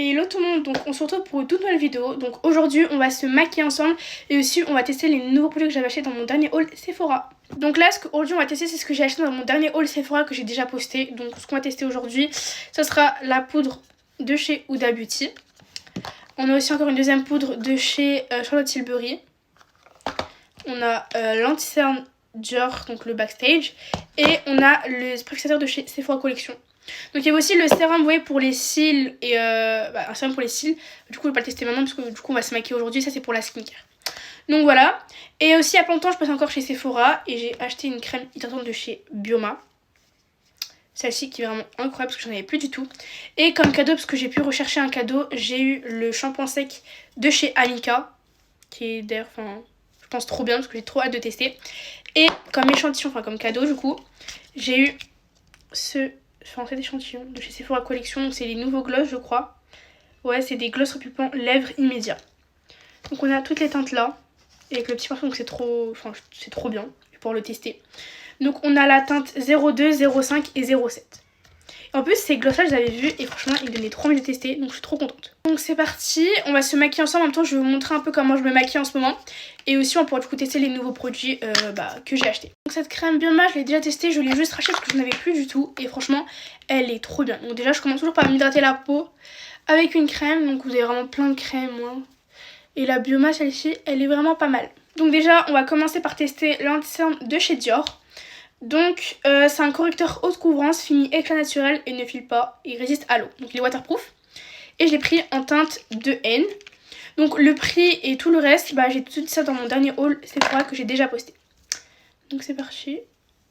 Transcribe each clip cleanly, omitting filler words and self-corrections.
Hello tout le monde, donc on se retrouve pour une toute nouvelle vidéo. Donc aujourd'hui on va se maquiller ensemble et aussi on va tester les nouveaux produits que j'avais acheté dans mon dernier haul Sephora. Donc là ce qu'aujourd'hui on va tester, c'est ce que j'ai acheté dans mon dernier haul Sephora que j'ai déjà posté. Donc ce qu'on va tester aujourd'hui, ce sera la poudre de chez Huda Beauty. On a aussi encore une deuxième poudre de chez Charlotte Tilbury. On a l'anti-cerne Dior, donc le Backstage. Et on a le spray fixateur de chez Sephora Collection. Donc il y a aussi le sérum, vous voyez, pour les cils et un sérum pour les cils. Du coup je vais pas le tester maintenant parce que du coup on va se maquiller aujourd'hui. Ça c'est pour la skincare. Donc voilà. Et aussi il y a pas longtemps je passe encore chez Sephora et j'ai acheté une crème hydratante de chez Bioma. Celle-ci qui est vraiment incroyable parce que j'en avais plus du tout. Et comme cadeau, parce que j'ai pu rechercher un cadeau, j'ai eu le shampoing sec de chez Amika. Qui est d'ailleurs, je pense trop bien parce que j'ai trop hâte de tester. Et comme échantillon, comme cadeau du coup, j'ai eu cet échantillon de chez Sephora Collection. Donc c'est les nouveaux gloss je crois. Ouais, c'est des gloss repupants lèvres immédiats. Donc on a toutes les teintes là. Et avec le petit parfum, donc c'est trop bien. Je vais pouvoir le tester. Donc on a la teinte 02, 05 et 07. Et en plus ces gloss là je les avais vus et franchement ils me donnaient trop envie de tester, donc je suis trop contente. Donc c'est parti, on va se maquiller ensemble. En même temps je vais vous montrer un peu comment je me maquille en ce moment. Et aussi on pourra du coup tester les nouveaux produits que j'ai achetés. Donc cette crème Bioma je l'ai déjà testée, je l'ai juste rachetée parce que je n'en avais plus du tout. Et franchement elle est trop bien. Donc déjà je commence toujours par m'hydrater la peau avec une crème. Donc vous avez vraiment plein de crèmes hein. Et la Bioma celle-ci elle est vraiment pas mal. Donc déjà on va commencer par tester l'anti-cerne de chez Dior. Donc c'est un correcteur haute couvrance fini éclat naturel et ne file pas, il résiste à l'eau, donc il est waterproof. Et je l'ai pris en teinte 2N. Donc le prix et tout le reste, j'ai tout ça dans mon dernier haul Sephora que j'ai déjà posté. Donc c'est parti,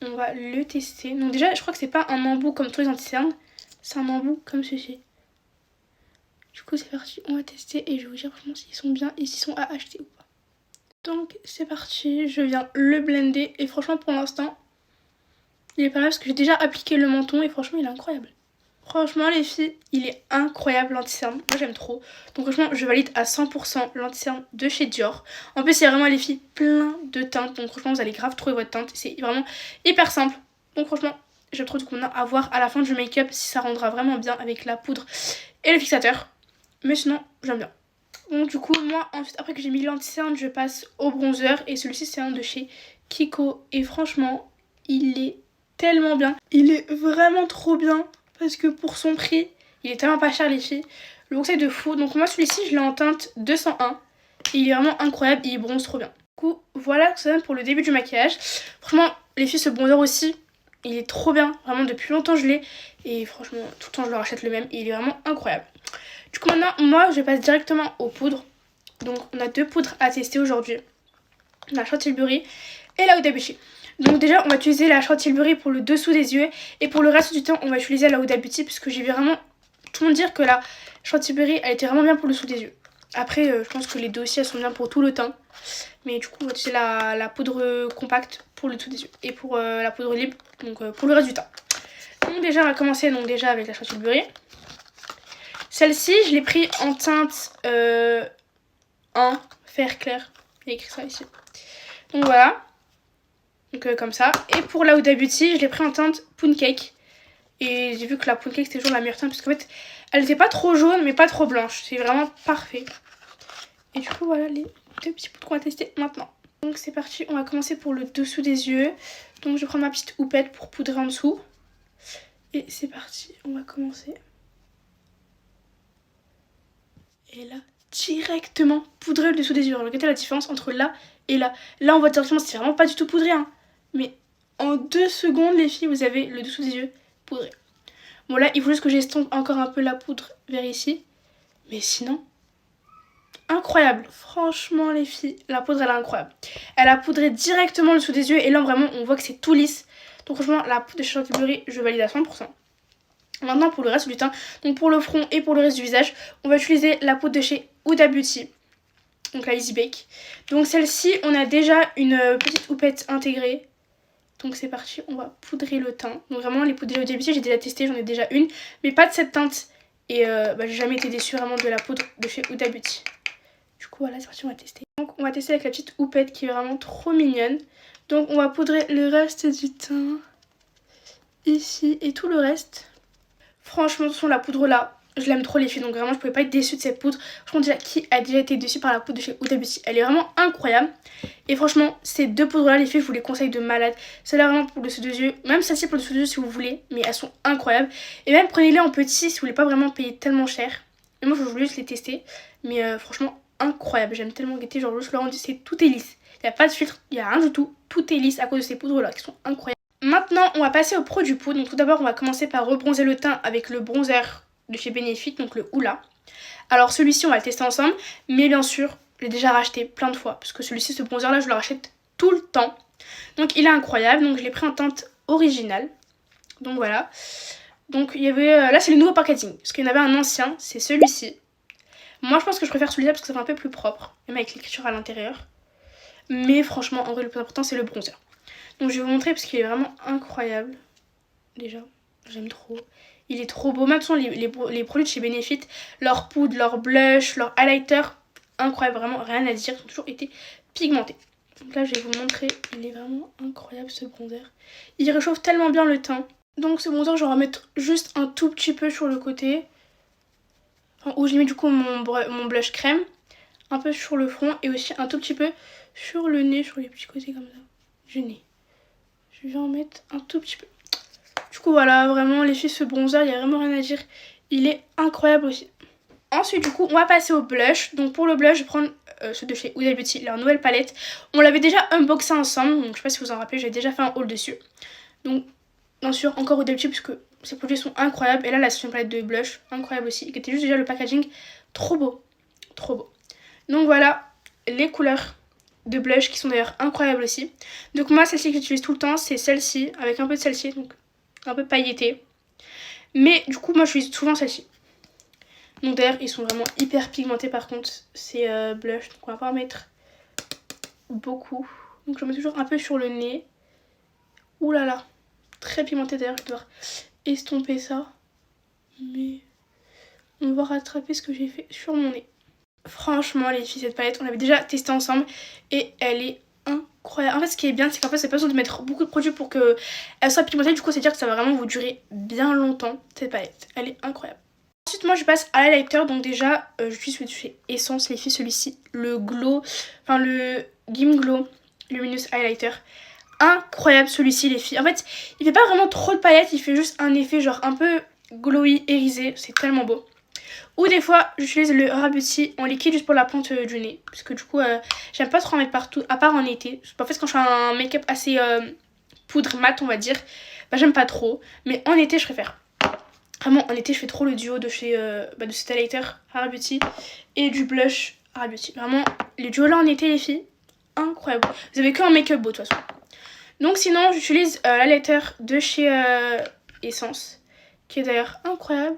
on va le tester. Donc déjà je crois que c'est pas un embout comme tous les anti-cernes, c'est un embout comme ceci. Du coup c'est parti, on va tester et je vais vous dire franchement s'ils sont bien et s'ils sont à acheter ou pas. Donc c'est parti, je viens le blender et franchement pour l'instant il est pas mal parce que j'ai déjà appliqué le menton et franchement il est incroyable. Franchement les filles, il est incroyable l'anti-cerne. Moi j'aime trop. Donc franchement je valide à 100% l'anti-cerne de chez Dior. En plus il y a vraiment les filles plein de teintes. Donc franchement vous allez grave trouver votre teinte. C'est vraiment hyper simple. Donc franchement j'aime trop. Donc on a à voir à la fin du make-up si ça rendra vraiment bien avec la poudre et le fixateur. Mais sinon j'aime bien. Donc du coup moi ensuite après que j'ai mis l'anti-cerne je passe au bronzer. Et celui-ci c'est un de chez Kiko. Et franchement il est tellement bien, il est vraiment trop bien parce que pour son prix il est tellement pas cher les filles, le conseil de fou. Donc moi celui-ci je l'ai en teinte 201 et il est vraiment incroyable et il bronze trop bien. Du coup voilà ce que ça donne pour le début du maquillage. Franchement les filles ce bronzer aussi il est trop bien, vraiment depuis longtemps je l'ai et franchement tout le temps je le rachète le même et il est vraiment incroyable. Du coup maintenant moi je passe directement aux poudres. Donc on a deux poudres à tester aujourd'hui, la Charlotte Tilbury et la Huda Beauty. Donc déjà on va utiliser la Charlotte Tilbury pour le dessous des yeux. Et pour le reste du temps on va utiliser la Huda Beauty parce que j'ai vu vraiment tout le monde dire que la Charlotte Tilbury elle était vraiment bien pour le dessous des yeux. Après je pense que les deux aussi elles sont bien pour tout le teint. Mais du coup on va utiliser la poudre compacte pour le dessous des yeux. Et pour la poudre libre donc pour le reste du teint. Donc déjà on va commencer avec la Charlotte Tilbury. Celle-ci je l'ai pris en teinte 1 fer clair. Il y a écrit ça ici. Donc voilà. Donc comme ça. Et pour la Huda Beauty, je l'ai pris en teinte Pound Cake. Et j'ai vu que la Pound Cake c'était toujours la meilleure teinte parce qu'en fait elle était pas trop jaune mais pas trop blanche. C'est vraiment parfait. Et du coup voilà les deux petits poudres qu'on va tester maintenant. Donc c'est parti, on va commencer pour le dessous des yeux. Donc je vais prendre ma petite houppette pour poudrer en dessous. Et c'est parti, on va commencer. Et là, directement poudrer le dessous des yeux. Regardez la différence entre là et là. Là on voit directement c'est vraiment pas du tout poudré hein. Mais en 2 secondes les filles vous avez le dessous des yeux poudré. Bon là il faut juste que j'estompe encore un peu la poudre vers ici. Mais sinon incroyable. Franchement les filles la poudre elle est incroyable. Elle a poudré directement le dessous des yeux. Et là vraiment on voit que c'est tout lisse. Donc franchement la poudre de Charlotte Tilbury je valide à 100%. Maintenant pour le reste du teint, donc pour le front et pour le reste du visage, on va utiliser la poudre de chez Huda Beauty. Donc la Easy Bake. Donc celle-ci on a déjà une petite houppette intégrée. Donc c'est parti, on va poudrer le teint. Donc vraiment les poudres de Huda Beauty j'ai déjà testé, j'en ai déjà une. Mais pas de cette teinte. Et j'ai jamais été déçue vraiment de la poudre de chez Huda Beauty. Du coup voilà c'est parti, on va tester. Donc on va tester avec la petite houppette qui est vraiment trop mignonne. Donc on va poudrer le reste du teint. Ici et tout le reste. Franchement, de toute façon, la poudre là, Je l'aime trop les filles, donc vraiment je pouvais pas être déçue de cette poudre. Franchement déjà, qui a déjà été déçue par la poudre de chez Huda Beauty? Elle est vraiment incroyable. Et franchement ces deux poudres là les filles, je vous les conseille de malade. Celle-là vraiment pour le dessous des yeux, même celle-ci pour le dessous des yeux si vous voulez, mais elles sont incroyables. Et même prenez-les en petit si vous voulez pas vraiment payer tellement cher. Et moi je voulais juste les tester, mais franchement incroyable. J'aime tellement guetter, genre juste le rendu, tout est lisse. Il n'y a pas de filtre, il n'y a rien du tout, tout est lisse à cause de ces poudres là qui sont incroyables. Maintenant on va passer au produit poudre. Donc tout d'abord on va commencer par rebronzer le teint avec le bronzer de chez Benefit, donc le Hoola. Alors celui-ci on va le tester ensemble, mais bien sûr je l'ai déjà racheté plein de fois parce que celui-ci, ce bronzer là, je le rachète tout le temps. Donc il est incroyable, donc je l'ai pris en teinte originale. Donc voilà. Donc il y avait, là c'est le nouveau packaging, parce qu'il y en avait un ancien, c'est celui-ci. Moi je pense que je préfère celui-là parce que ça fait un peu plus propre, même avec l'écriture à l'intérieur. Mais franchement en vrai le plus important c'est le bronzer. Donc je vais vous montrer parce qu'il est vraiment incroyable. Déjà, j'aime trop. Il est trop beau. Même les produits de chez Benefit, leur poudre, leur blush, leur highlighter, incroyable, vraiment rien à dire. Ils ont toujours été pigmentés. Donc là je vais vous montrer, il est vraiment incroyable ce bronzer. Il réchauffe tellement bien le teint. Donc ce bronzer je vais en mettre juste un tout petit peu sur le côté. Enfin, où je mets du coup mon blush crème. Un peu sur le front et aussi un tout petit peu sur le nez, sur les petits côtés comme ça. Du nez. Je vais en mettre un tout petit peu. Du coup voilà, vraiment les filles, ce bronzer, il n'y a vraiment rien à dire. Il est incroyable aussi. Ensuite du coup on va passer au blush. Donc pour le blush je vais prendre ceux de chez Huda Beauty, leur nouvelle palette. On l'avait déjà unboxé ensemble, donc je sais pas si vous en rappelez, j'ai déjà fait un haul dessus. Donc bien sûr encore Huda Beauty puisque ces produits sont incroyables. Et là la seconde palette de blush, incroyable aussi. Qui était juste déjà le packaging, trop beau, trop beau. Donc voilà les couleurs de blush qui sont d'ailleurs incroyables aussi. Donc moi celle-ci que j'utilise tout le temps c'est celle-ci, avec un peu de celle-ci, donc un peu pailletée. Mais du coup moi j'utilise souvent celle-ci. Donc d'ailleurs ils sont vraiment hyper pigmentés par contre ces blushs. Donc on va pas en mettre beaucoup. Donc je mets toujours un peu sur le nez. Ouh là là, très pigmenté d'ailleurs, je vais devoir estomper ça. Mais on va rattraper ce que j'ai fait sur mon nez. Franchement les filles, cette palette on l'avait déjà testée ensemble et elle est incroyable. En fait ce qui est bien c'est qu'en fait c'est pas besoin de mettre beaucoup de produits pour qu'elle soit pigmentée. Du coup c'est dire que ça va vraiment vous durer bien longtemps cette palette. Elle est incroyable. Ensuite moi je passe à l'highlighter. Donc déjà j'utilise celui de chez Essence les filles, celui-ci, le Glow, enfin le Gim Glow Luminous Highlighter. Incroyable celui-ci les filles. En fait il fait pas vraiment trop de paillettes, il fait juste un effet genre un peu glowy, irisé, c'est tellement beau. Ou des fois j'utilise le Huda Beauty en liquide juste pour la pointe du nez. Parce que du coup j'aime pas trop en mettre partout, à part en été. En fait quand je fais un make-up assez poudre mat on va dire, bah j'aime pas trop. Mais en été je préfère. Vraiment en été je fais trop le duo de chez de cet highlighter Huda Beauty et du blush Huda Beauty. Vraiment les duos là en été les filles, incroyable. Vous avez que un make-up beau de toute façon. Donc sinon j'utilise l'highlighter de chez Essence, qui est d'ailleurs incroyable.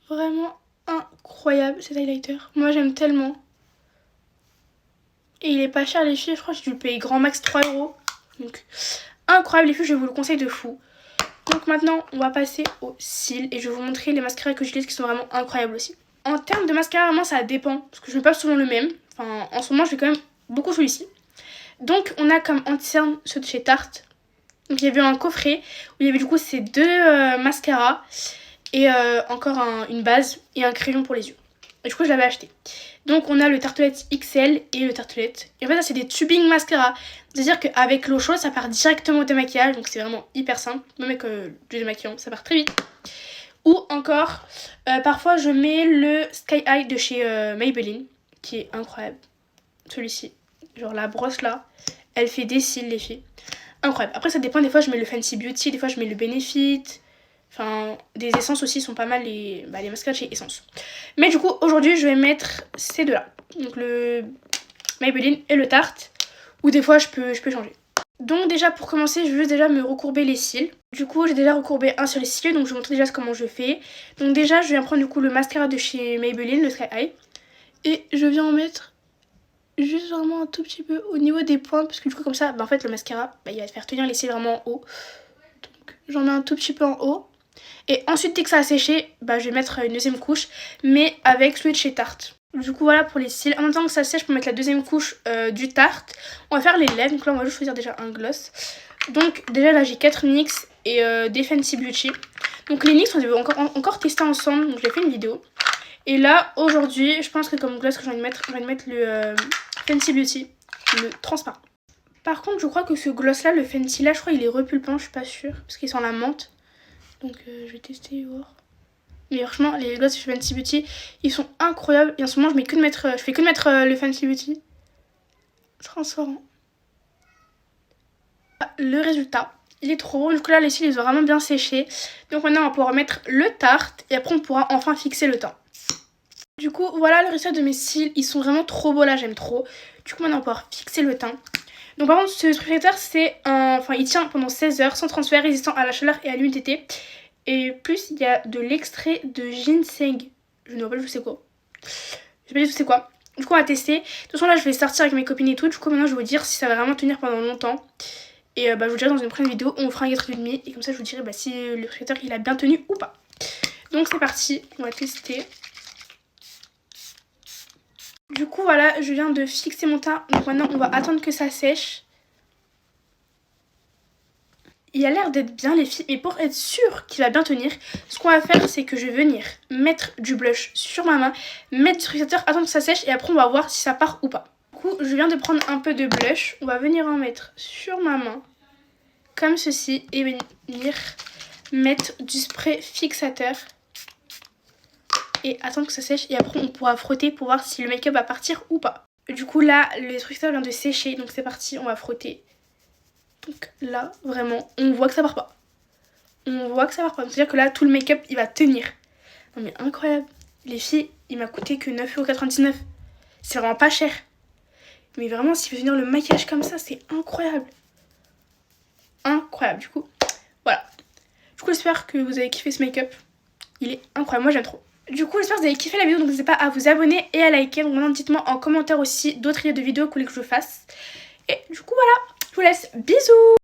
Vraiment incroyable cet highlighter. Moi j'aime tellement. Et il est pas cher les filles, je crois que j'ai dû le payer grand max 3 €. Donc incroyable les filles, je vous le conseille de fou. Donc maintenant on va passer aux cils et je vais vous montrer les mascaras que j'utilise qui sont vraiment incroyables aussi. En termes de mascara vraiment ça dépend parce que je mets pas souvent le même. Enfin en ce moment je fais quand même beaucoup celui-ci. Donc on a comme anti-cerne ceux de chez Tarte. Donc il y avait un coffret où il y avait du coup ces deux mascaras. Et encore une base et un crayon pour les yeux. Et du coup je l'avais acheté. Donc on a le tartelette XL et le tartelette. Et en fait ça c'est des tubing mascara. C'est-à-dire qu'avec l'eau chaude ça part directement au démaquillage. Donc c'est vraiment hyper simple. Même avec du démaquillant ça part très vite. Ou encore parfois je mets le Sky High de chez Maybelline. Qui est incroyable. Celui-ci. Genre la brosse là. Elle fait des cils les filles. Incroyable. Après ça dépend, des fois je mets le Fancy Beauty. Des fois je mets le Benefit. Enfin, des essences aussi sont pas mal les mascaras chez Essence. Mais du coup, aujourd'hui, je vais mettre ces deux-là. Donc le Maybelline et le Tarte. Ou des fois, je peux changer. Donc déjà, pour commencer, je vais juste déjà me recourber les cils. Du coup, j'ai déjà recourbé un sur les cils. Donc je vais vous montrer déjà comment je fais. Donc déjà, je viens prendre du coup le mascara de chez Maybelline, le Sky High. Et je viens en mettre juste vraiment un tout petit peu au niveau des pointes. Parce que du coup, comme ça, en fait, le mascara, il va te faire tenir les cils vraiment en haut. Donc j'en mets un tout petit peu en haut. Et ensuite dès que ça a séché, je vais mettre une deuxième couche, mais avec celui de chez Tarte. Du coup voilà pour les cils. En même temps que ça sèche, pour mettre la deuxième couche du Tarte, on va faire les lèvres. Donc là on va juste choisir déjà un gloss. Donc déjà là j'ai 4 NYX et des Fancy Beauty. Donc les NYX on devait encore tester ensemble, donc j'ai fait une vidéo. Et là aujourd'hui je pense que comme gloss que j'ai envie de mettre le Fenty Beauty, le transparent. Par contre je crois que ce gloss là, le Fenty là, je crois il est repulpant, je suis pas sûre, parce qu'il sent la menthe. Donc je vais tester et voir. Mais franchement les glosses de Fenty Beauty ils sont incroyables. Et en ce moment je fais que de mettre le Fenty Beauty transparent. Le résultat, il est trop beau. Du coup là les cils ils ont vraiment bien séché. Donc maintenant on va pouvoir mettre le tarte et après on pourra enfin fixer le teint. Du coup voilà le résultat de mes cils, ils sont vraiment trop beaux là, j'aime trop. Du coup maintenant on va pouvoir fixer le teint. Donc par contre ce trucateur c'est un... Enfin il tient pendant 16 heures sans transfert, résistant à la chaleur et à l'humidité. Et plus il y a de l'extrait de ginseng. Je ne vois pas du tout c'est quoi. Je sais pas du tout c'est quoi. Du coup on va tester. De toute façon là je vais sortir avec mes copines et tout. Du coup maintenant je vais vous dire si ça va vraiment tenir pendant longtemps. Et je vous dirai dans une prochaine vidéo, on fera un gâteau de demi. Et comme ça je vous dirai si le trucateur il a bien tenu ou pas. Donc c'est parti, on va tester. Du coup voilà, je viens de fixer mon teint. Donc maintenant on va attendre que ça sèche. Il a l'air d'être bien les filles, mais pour être sûr qu'il va bien tenir, ce qu'on va faire c'est que je vais venir mettre du blush sur ma main, mettre du trucateur, attendre que ça sèche et après on va voir si ça part ou pas. Du coup je viens de prendre un peu de blush, on va venir en mettre sur ma main, comme ceci, et venir mettre du spray fixateur. Et attendre que ça sèche et après on pourra frotter pour voir si le make-up va partir ou pas. Du coup là le trucateur vient de sécher donc c'est parti, on va frotter. Donc là vraiment on voit que ça part pas. On voit que ça part pas. C'est à dire que là tout le make-up il va tenir. Non mais incroyable. Les filles il m'a coûté que 9,99 €. C'est vraiment pas cher. Mais vraiment s'il veut venir le maquillage comme ça c'est incroyable. Incroyable du coup. Voilà. Du coup j'espère que vous avez kiffé ce make-up. Il est incroyable, moi j'aime trop. Du coup j'espère que vous avez kiffé la vidéo, donc n'hésitez pas à vous abonner et à liker. Donc maintenant dites-moi en commentaire aussi d'autres idées de vidéos que vous voulez que je fasse. Et du coup voilà, je vous laisse, bisous.